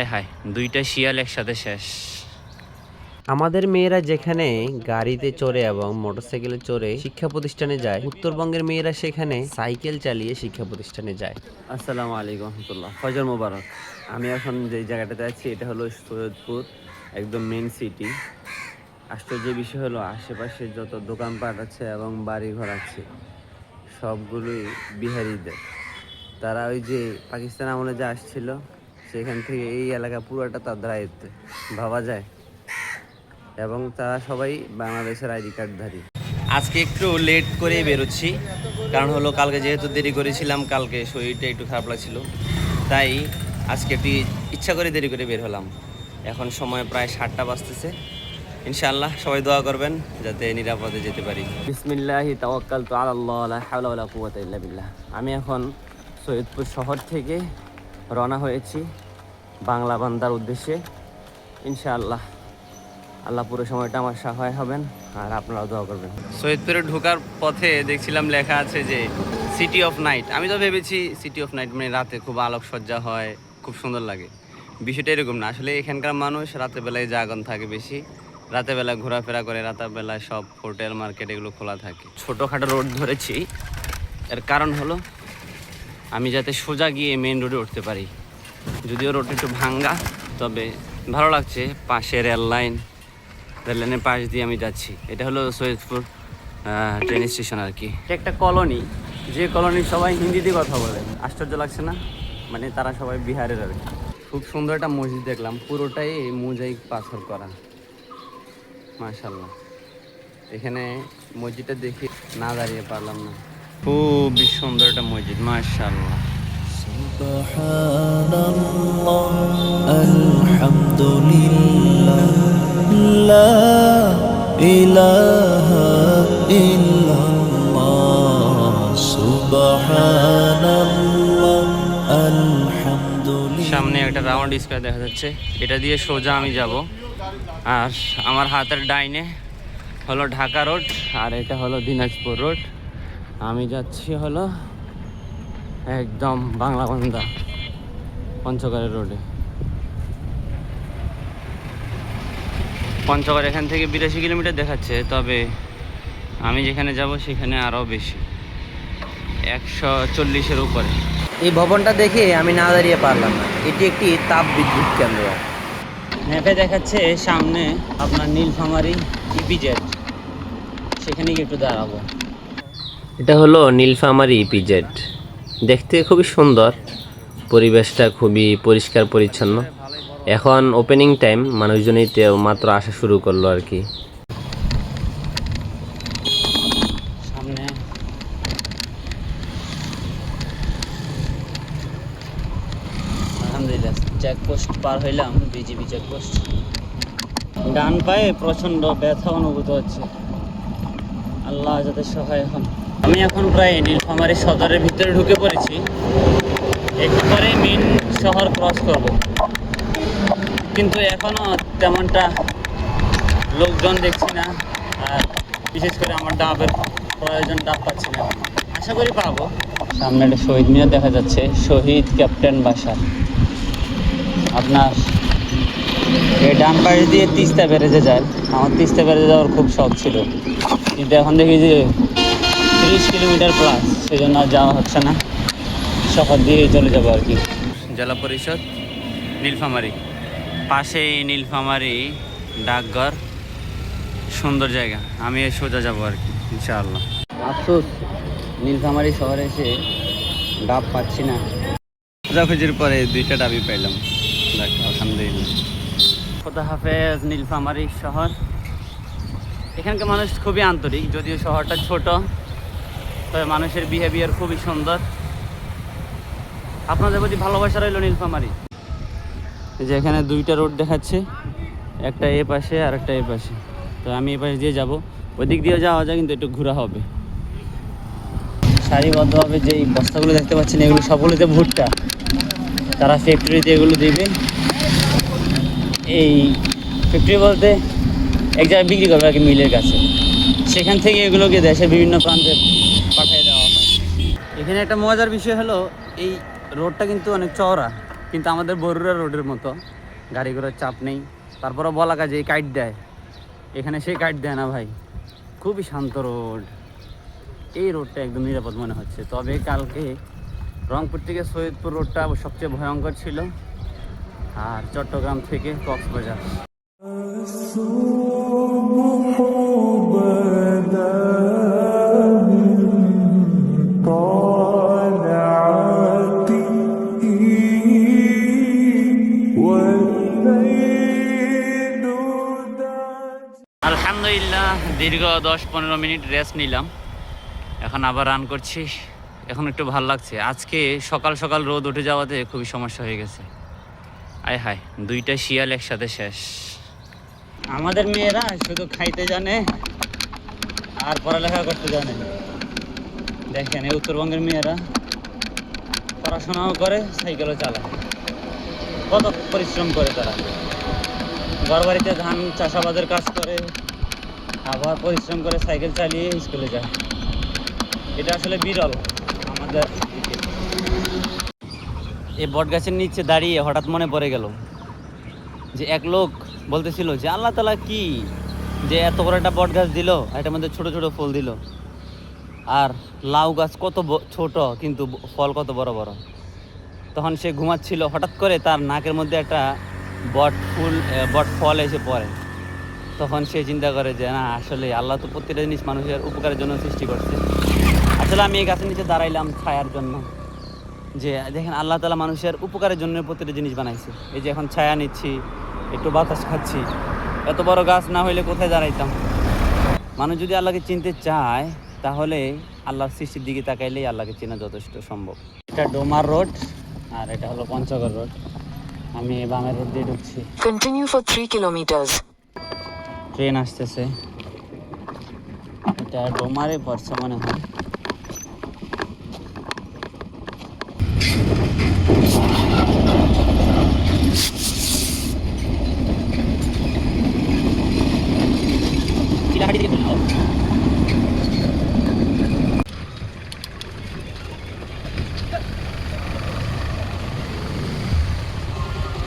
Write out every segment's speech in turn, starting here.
হায় হায়, দুইটা শিয়াল একসাথে শেষ। আমাদের মেয়েরা যেখানে গাড়িতে চড়ে এবং মোটরসাইকেলে চড়ে শিক্ষা প্রতিষ্ঠানে যায়, উত্তরবঙ্গের মেয়েরা সেখানে সাইকেল চালিয়ে শিক্ষা প্রতিষ্ঠানে যায়। আসসালামু আলাইকুম রহমতুল্লাহ, ফজর মোবারক। আমি এখন যে জায়গাটাতে আছি এটা হলো সৈয়দপুর, একদম মেন সিটি। আশ্চর্য বিষয় হলো আশেপাশে যত দোকানপাট আছে এবং বাড়িঘর আছে সবগুলোই বিহারিদের। তারা ওই যে পাকিস্তান আমলে যে আসছিল সেখান থেকে এই এলাকা পুরোটা তার দায়িত্বে ভাবা যায়, এবং তারা সবাই বাংলাদেশের আইডি কার্ডধারী। আজকে একটু লেট করে বেরোচ্ছি, কারণ হলো কালকে যেহেতু দেরি করেছিলাম, কালকে শরীরটা একটু খারাপ লাগছিল, তাই আজকে একটু ইচ্ছা করে দেরি করে বের হলাম। এখন সময় প্রায় 7টা বাজতেছে। ইনশাআল্লাহ সবাই দোয়া করবেন যাতে নিরাপদে যেতে পারি। বিসমিল্লাহি তাওয়াক্কালতু আলাল্লাহ, লা হাওলা ওয়ালা কুওয়াতা ইল্লা বিল্লাহ। আমি এখন সৈয়দপুর শহর থেকে রওনা হয়েছি বাংলা বান্দার উদ্দেশ্যে। ইনশাআল্লাহ আল্লাহ পুরো সময়টা আমার সহায় হবেন আর আপনারাও দোয়া করবেন। সৈয়দপুরে ঢোকার পথে দেখছিলাম লেখা আছে যে সিটি অফ নাইট। আমি তো ভেবেছি সিটি অফ নাইট মানে রাতে খুব আলোকসজ্জা হয়, খুব সুন্দর লাগে। বিষয়টা এরকম না, আসলে এখানকার মানুষ রাতের বেলায় জাগন থাকে বেশি, রাতের বেলায় ঘোরাফেরা করে, রাতের বেলায় সব হোটেল মার্কেট এগুলো খোলা থাকে। ছোটোখাটো রোড ধরেছি, এর কারণ হলো আমি যাতে সোজা গিয়ে মেন রোডে উঠতে পারি। যদিও রোড একটু ভাঙ্গা, তবে ভালো লাগছে। পাশে রেল লাইনের পাশ দিয়ে আমি যাচ্ছি। এটা হলো সৈয়দপুর ট্রেন স্টেশন আর কি। এটা একটা কলোনি, যে কলোনির সবাই হিন্দিতে কথা বলে। আশ্চর্য লাগছে না? মানে তারা সবাই বিহারের আর কি। খুব সুন্দর একটা মসজিদ দেখলাম, পুরোটাই মোজাইক পাথর করা, মাশাআল্লাহ। এখানে মসজিদটা দেখে না দাঁড়িয়ে পারলাম না, খুবই সুন্দর একটা মসজিদ, মাশাআল্লাহ। সুবহানাল্লাহ, আলহামদুলিল্লাহ, লা ইলাহা ইল্লাল্লাহ, সুবহানাল্লাহ, আলহামদুলিল্লাহ। সামনে একটা রাউন্ড স্কয়ার দেখা যাচ্ছে, এটা দিয়ে সোজা আমি যাব। আর আমার হাতের ডাইনে হলো ঢাকা রোড, আর এটা হলো দিনাজপুর রোড। আমি যাচ্ছি হলো একদম বাংলা বান্দা পঞ্চগড়ের রোডে। পঞ্চগড় এখান থেকে 82 কিলোমিটার দেখাচ্ছে, তবে আমি যেখানে যাব সেখানে আরও বেশি, 140-এর উপরে। এই ভবনটা দেখে আমি না দাঁড়িয়ে পারলাম না। এটি একটি তাপ বিদ্যুৎ কেন্দ্র। ম্যাপে দেখাচ্ছে সামনে আপনার নীলফামারী ইপিজেড, সেখানে গিয়ে একটু দাঁড়াবো। এটা হলো নীলফামারী ইপিজেড। দেখতে খুবই সুন্দর, পরিবেশটা খুবই পরিষ্কার পরিচ্ছন্ন। এখন ওপেনিং টাইম, মানুষজনই মাত্র আসা শুরু করলো আর কি। সামনে আলহামদুলিল্লাহ চেকপোস্ট পার হইলাম, বিজিবি চেকপোস্ট। ডান পায়ে প্রচণ্ড ব্যথা অনুভূত হচ্ছে, আল্লাহ যাতে সহায় হন। আমি এখন প্রায় নীলফামারী সদরের ভিতরে ঢুকে পড়েছি, একটু পরে মেন শহর ক্রস করব, কিন্তু এখনও তেমনটা লোকজন দেখছি না। আর বিশেষ করে আমার ডাবের প্রয়োজন, ডাব পাচ্ছি না, আশা করি পাবো। সামনে একটা শহীদ মিনার দেখা যাচ্ছে, শহীদ ক্যাপ্টেন বাসার। আপনার এই ডান পাশ দিয়ে তিস্তা ব্যারেজে যায়। আমার তিস্তা ব্যারেজে যাওয়ার খুব শখ ছিল, কিন্তু এখন দেখি যে 30 কিলোমিটার প্লাস, সেই জন্য আর যাওয়া হচ্ছে না। শহর দিয়ে চলে যাবো আর কি। জেলা পরিষদ নীলফামারী, পাশেই নীলফামারী ডাকঘর, সুন্দর জায়গা। আমি সোজা যাবো আর কি ইনশাআল্লাহ। আফসোস নীলফামারী শহরে এসে ডাব পাচ্ছি না। খোঁজাখুঁজির পরে 2টা ডাবই পাইলাম, আলহামদুলিল্লাহ। খোদা হাফেজ নীলফামারী শহর। এখানকার মানুষ খুবই আন্তরিক, যদিও শহরটা ছোট, তবে মানুষের বিহেভিয়ার খুবই সুন্দর। আপনাদের প্রতি ভালোবাসা রইল নীলফামারী। যে এখানে 2টা রোড দেখাচ্ছে, একটা এ পাশে আর একটা এ পাশে। তো আমি এ পাশে দিয়ে যাবো, ওই দিক দিয়ে যাওয়া যায়, কিন্তু একটু ঘোরা হবে। সারিবদ্ধভাবে যেই বস্তাগুলো দেখতে পাচ্ছেন, এগুলো সবগুলোতে ভুট্টা। তারা ফ্যাক্টরিতে এগুলো দেবে। এই ফ্যাক্টরি বলতে এক জায়গায় বিক্রি করবে আর কি, মিলের কাছে। সেখান থেকে এগুলোকে দেশের বিভিন্ন প্রান্তে পাঠিয়ে দেওয়া হয়। এখানে একটা মজার বিষয় হলো, এই রোডটা কিন্তু অনেক চওড়া, কিন্তু আমাদের বরুড়া রোডের মতো গাড়ি ঘোড়ার চাপ নেই। তারপরে বলা কাজে কাইট দেয়, এখানে সেই কাইট দেয় না ভাই। খুবই শান্ত রোড, এই রোডটা একদম নিরাপদ মনে হচ্ছে। তবে কালকে রংপুর থেকে সৈয়দপুর রোডটা সবচেয়ে ভয়ঙ্কর ছিল, আর চট্টগ্রাম থেকে কক্সবাজার। আলহামদুলিল্লাহ দীর্ঘ 10-15 মিনিট রেস্ট নিলাম, এখন আবার রান করছি। এখন একটু ভালো লাগছে। আজকে সকাল সকাল রোদ উঠে যাওয়াতে খুবই সমস্যা হয়ে গেছে। আয় হায়, 2টা শিয়াল একসাথে শেষ। আমাদের মেয়েরা শুধু খাইতে জানে আর পড়ালেখা করতে জানে। দেখেন এই উত্তরবঙ্গের মেয়েরা পড়াশোনাও করে, সাইকেলও চালায়, কত পরিশ্রম করে তারা। ঘর বাড়িতে ধান চাষাবাদের কাজ করে, আবার পরিশ্রম করে সাইকেল চালিয়ে স্কুলে যায়। এটা আসলে বিরল আমাদের দিকে। এই বট গাছের নিচে দাঁড়িয়ে হঠাৎ মনে পড়ে গেল যে এক লোক বলতেছিল যে আল্লাহ তাআলা কি যে এত বড় একটা বট গাছ দিল, এটার মধ্যে ছোট ছোট ফুল দিল, আর লাউ গাছ কত ছোট কিন্তু ফল কত বড় বড়। তখন সে ঘুমাচ্ছিল, হঠাৎ করে তার নাকের মধ্যে একটা বট ফল এসে পড়ে। তখন সে চিন্তা করে যে না, আসলে আল্লাহ তো প্রত্যেকটা জিনিস মানুষের উপকারের জন্য সৃষ্টি করছে। আসলে আমি এই গাছের নিচে দাঁড়াইলাম ছায়ার জন্য, যে দেখেন আল্লাহ তাআলা মানুষের উপকারের জন্য প্রত্যেকটা জিনিস বানাইছে। এই যে এখন ছায়া নিচ্ছি, একটু বাতাস খাচ্ছি। এত বড় গাছ না হইলে কোথায় দাঁড়াইতাম। মানুষ যদি আল্লাহকে চিনতে চায় তাহলে আল্লাহর সৃষ্টির দিকে তাকাইলেই আল্লাহকে চেনা যথেষ্ট সম্ভব। এটা ডোমার রোড আর এটা হলো পঞ্চগড় রোড। আমি বামের রোড দিয়ে ঢুকছি। Continue for 3 kilometers. ট্রেন আসতেছে, এটা ডোমারে পড়ছে মনে হয়।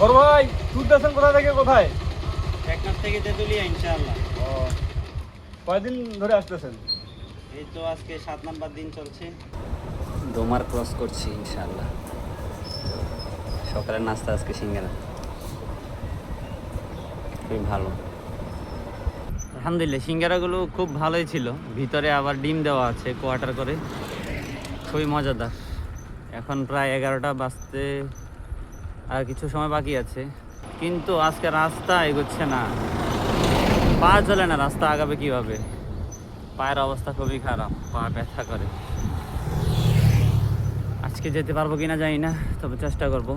বড় ভাই তুলতেছেন কোথা থেকে কোথায়? টেকনাফ থেকে তেতুলিয়া ইনশাআল্লাহ। ও কয়দিন ধরে আসতেছেন? এই তো আজকে 7 নাম্বার দিন চলছে। ডোমার ক্রস করছি ইনশাআল্লাহ। সকালের নাস্তা আজকে সিঙ্গারা, খুবই ভালো। আলহামদুলিল্লাহ সিঙ্গারাগুলো খুব ভালোই ছিল, ভিতরে আবার ডিম দেওয়া আছে কোয়ার্টার করে, খুবই মজাদার। এখন প্রায় 11টা বাজতে আর কিছু সময় বাকি আছে, কিন্তু আজকে রাস্তা এগোচ্ছে না, পা চলে না, রাস্তা আগাবে কিভাবে? পায়ের অবস্থা খুবই খারাপ, পা ব্যথা করে। আজকে যেতে পারবো কিনা জানি না, তবে চেষ্টা করব।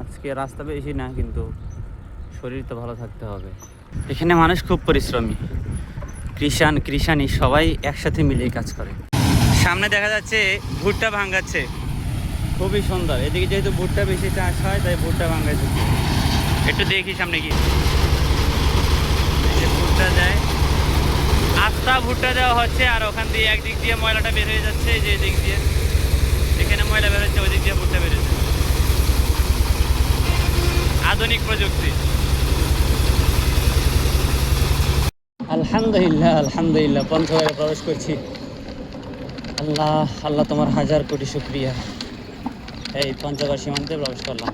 আজকে রাস্তা বেশি না, কিন্তু শরীর তো ভালো থাকতে হবে। এখানে মানুষ খুব পরিশ্রমী, কৃষানি সবাই একসাথে মিলে কাজ করে। সামনে দেখা যাচ্ছে ভুট্টা ভাঙাচ্ছে, খুবই সুন্দর। এদিকে যেহেতু ভুট্টা বেশি চাষ হয় তাই ভুট্টা ভাঙাচ্ছে। একটু দেখি সামনে কি ভুট্টা দেয়, আস্তা ভুট্টা দেওয়া হচ্ছে, আর ওখান দিয়ে একদিক দিয়ে ময়লাটা বের হয়ে যাচ্ছে, যে দিক দিয়ে এখানে ময়লা বের হচ্ছে ওই দিক দিয়ে ভুট্টা বের হচ্ছে। আধুনিক প্রযুক্তি। আলহামদুলিল্লাহ পঞ্চগড়ে প্রবেশ করছি। আল্লাহ তোমার হাজার কোটি শুকরিয়া। এই পঞ্চগড় সীমান্তে প্রবেশ করলাম।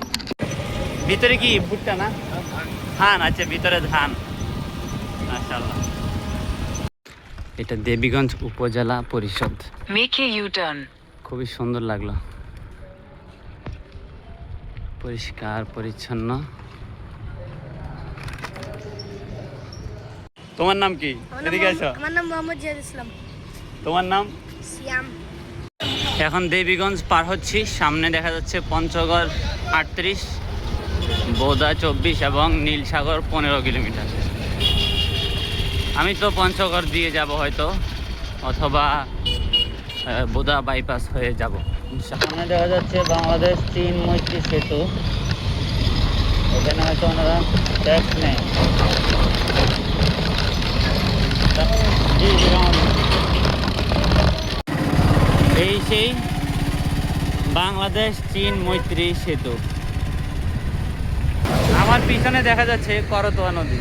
ভিতরে কি ভুট্টা না ধান? আচ্ছা ভিতরে ধান, মাশাআল্লাহ। এটা দেবীগঞ্জ উপজেলা পরিষদ। Make a U-turn. খুবই সুন্দর লাগলো, পরিষ্কার পরিচ্ছন্ন। তোমার নাম কি? এদিকে আসো। আমার নাম মোহাম্মদ জিয়াদ ইসলাম। তোমার নাম? সিয়াম। এখন দেবীগঞ্জ পার হচ্ছি, সামনে দেখা যাচ্ছে পঞ্চগড় 38, বোদা 24 এবং নীলসাগর 15 কিলোমিটার। আমি তো পঞ্চগড় দিয়ে যাব হয়তো, অথবা বোদা বাইপাস হয়ে যাব। সামনে দেখা যাচ্ছে বাংলাদেশ চীন মৈত্রী সেতু, এখানে হয়তো ওনারা ট্যাক্স নেয়। এই সেই বাংলাদেশ চীন মৈত্রী সেতু। আমার পিছনে দেখা যাচ্ছে করতোয়া নদী,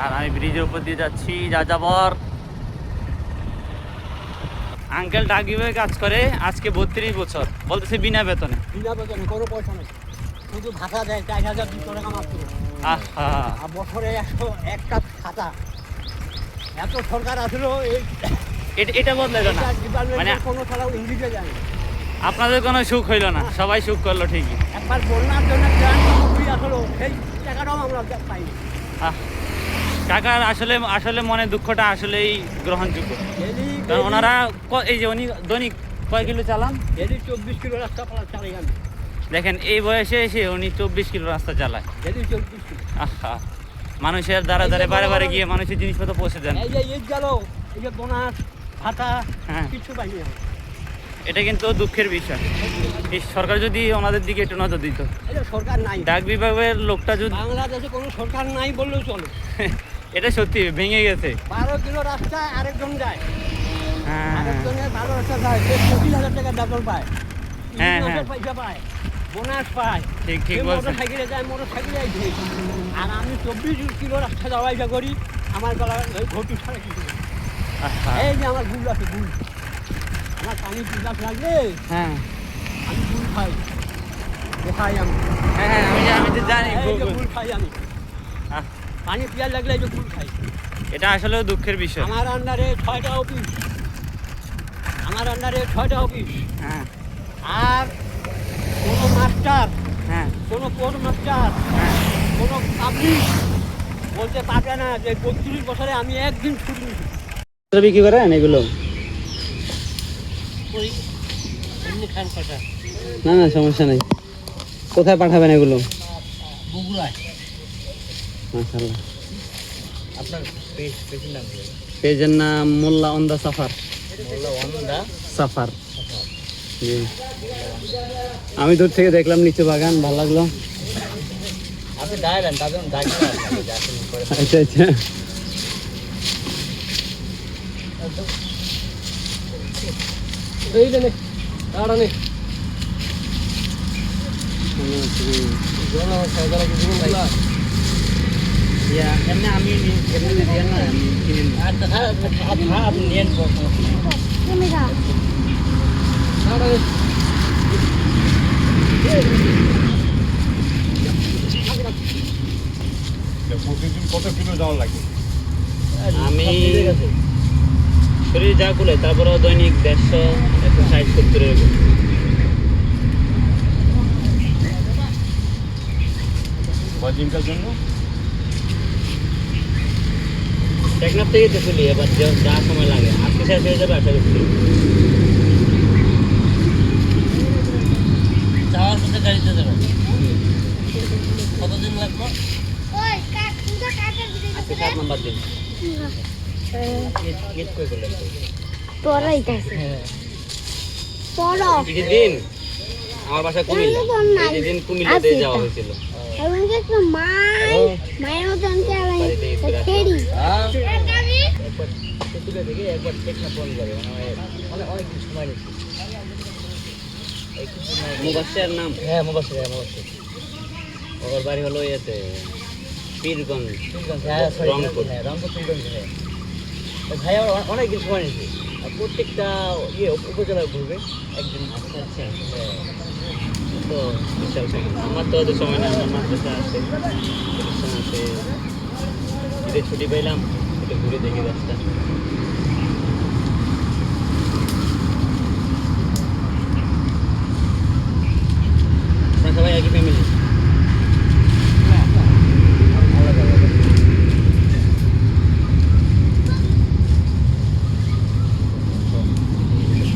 আর আমি ব্রিজের উপর দিয়ে যাচ্ছি যাযাবর। আঙ্কেল ডাকবিভাগে কাজ করে আজকে 32 বছর, বলতেছে বিনা বেতনে। বিনা বেতনে কোনো পয়সা নেই, শুধু ভাতা দেয় 4,200 টাকা মাত্র। আহা, আর বছরে 101টা খাতা। এত সরকার আসলো এই এটা বদলাইলো না, মানে ডিপার্টমেন্টের কোনো ছাড়াও ইংলিশে জানে। আপনাদের কোনো সুখ হইলো না, সবাই সুখ করলো ঠিকই। একবার বন্যার জন্য গ্রান্ট সামগ্রী আসলো, সেই টাকাটাও আমরা পাইনি। আহ, কাকার আসলে মনে দুঃখটা আসলেই গ্রহণযোগ্য, ডেলি কারণ ওনারা এই যে উনি দৈনিক কয় কিলো চালান ডেলি 24 কিলো রাস্তা চালাই আমি, দেখেন, এই বয়সে এসে উনি 24 কিলো রাস্তা চালায়। Daily 24 kilo. আহা, মানুষের দ্বারা দ্বারে বারে বারে গিয়ে মানুষের জিনিসপত্র পৌঁছে দেন। এই যে ঈদ গেল, এই যে বোনাস ভাতা হ্যাঁ, কিছু পাইনি আমি। এটা কিন্তু দুঃখের বিষয়। এই সরকার যদি ওনাদের দিকে একটু নজর দিত, এই যে সরকার নাই, ডাক বিভাগের লোকটা যদি বাংলাদেশে কোনো সরকার নাই বললেও চলে। এটা সত্যি ভেঙে গেছে। 12 কিলো রাস্তায় আরেকজন যায়, হ্যাঁ, আরেকজনের 12 রাস্তা যায়, সে 25,000 টাকা বেতন পায়, হ্যাঁ, মাসের হ্যাঁ। পয়সা পায়, বোনাস পায়। ঠিক ঠিক সে বলছেন। মোটর সাইকেলে যায়, মোটর সাইকেলে আইছে। আর আমি 24 কিলো রাস্তা যাওয়া আসা করি, আমার গলা ঘটু ছাড়া কিছু নেই। আহা, এই যে আমার গুল আছে, গুল, আমার পানি পিপাস লাগলে হ্যাঁ আমি গুল খাই, খাই আমি, হ্যাঁ হ্যাঁ, আমি তো জানি। এই যে গুল খাই আমি, আহ, পানি পিয়াস লাগলে এই যে গুল খাই। এটা আসলে দুঃখের বিষয়। আমার আন্ডারে 6টা অফিস, আমার আন্ডারে 6টা অফিস, হ্যাঁ আর কোনো মাস্টার, হ্যাঁ কোনো কোর্ট মাস্টার, হ্যাঁ, কোনো পাবলিক বলতে পারবে না যে 32 বছরে আমি একদিন ছুটি নিয়েছি। বিক্রি করেন এগুলো? ওই এমনি খান কথা না না, সমস্যা নেই। কোথায় পাঠাবেন এগুলো? বগুড়ায়। মাশাআল্লাহ। আপনার পেজের নাম কি? পেজের নাম Molla on the Safar. Molla on the Safar, জি। আমি দূর থেকে দেখলাম নিচে বাগান, ভালো লাগলো। আপনি দাঁড়ালেন, তাদের দাঁড়িয়ে আচ্ছা আচ্ছা। এই যে দাঁড়ানে এমনি আমি এমনি দিয়ে না, আমি কিনে নিই। আপনি নিয়েন কত কিলো যাওয়া লাগে? আমি শরীর যা কুলে, তারপরেও দৈনিক 150, 160, 70 এরকম। বাজিংটার জন্য টেকনাফ থেকে তো চলি, এবার যা সময় লাগে আজকে শেষ হয়ে যাবে আশা করছি। যাওয়ার পথে গাড়িতে যাবেন, কতদিন লাগবে? আজকে 7 নাম্বার দিন। গেট করে করলেন পড়াইতাছে পড়ো দিন আমার বাসা কুমিল্লা, এই দিন কুমিল্লাতে যাওয়া হয়েছিল। এবং দেখো মায়ের মতন চালাই খেড়ি তুলে থেকে একবার টেকনা ফোন যাবে, অনেক কিছু সময় নিচ্ছে। মুবাশশির নাম? হ্যাঁ মোবাসির, হ্যাঁ মোবাসির। ওর বাড়ি হলো ইয়েতে পীরগঞ্জ, হ্যাঁ রংপুর। হ্যাঁ রংপুর পীরগঞ্জ। হ্যাঁ ভাই আমার অনেক কিছু সময় নিচ্ছে, আর প্রত্যেকটা উপজেলায় ঘুরবে একদিন। আচ্ছা আচ্ছা, হ্যাঁ তো বিশাল সময়। আমার তো ওদের সময় না, আমার মাদ্রাসা আছে, প্রতিষ্ঠান আছে। ঈদের ছুটি পাইলাম, একটু ঘুরে দেখি রাস্তা। আপনারা সবাই একই ফ্যামিলি?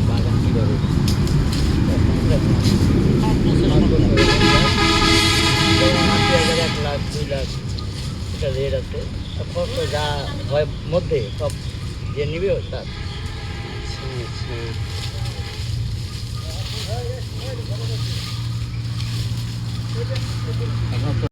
বাগান কীভাবে? 80,000, 1 লাখ, 2 লাখ এটা রেট আছে। আর খরচ যা হয় মধ্যে সব যে নিবে তার। আচ্ছা আচ্ছা।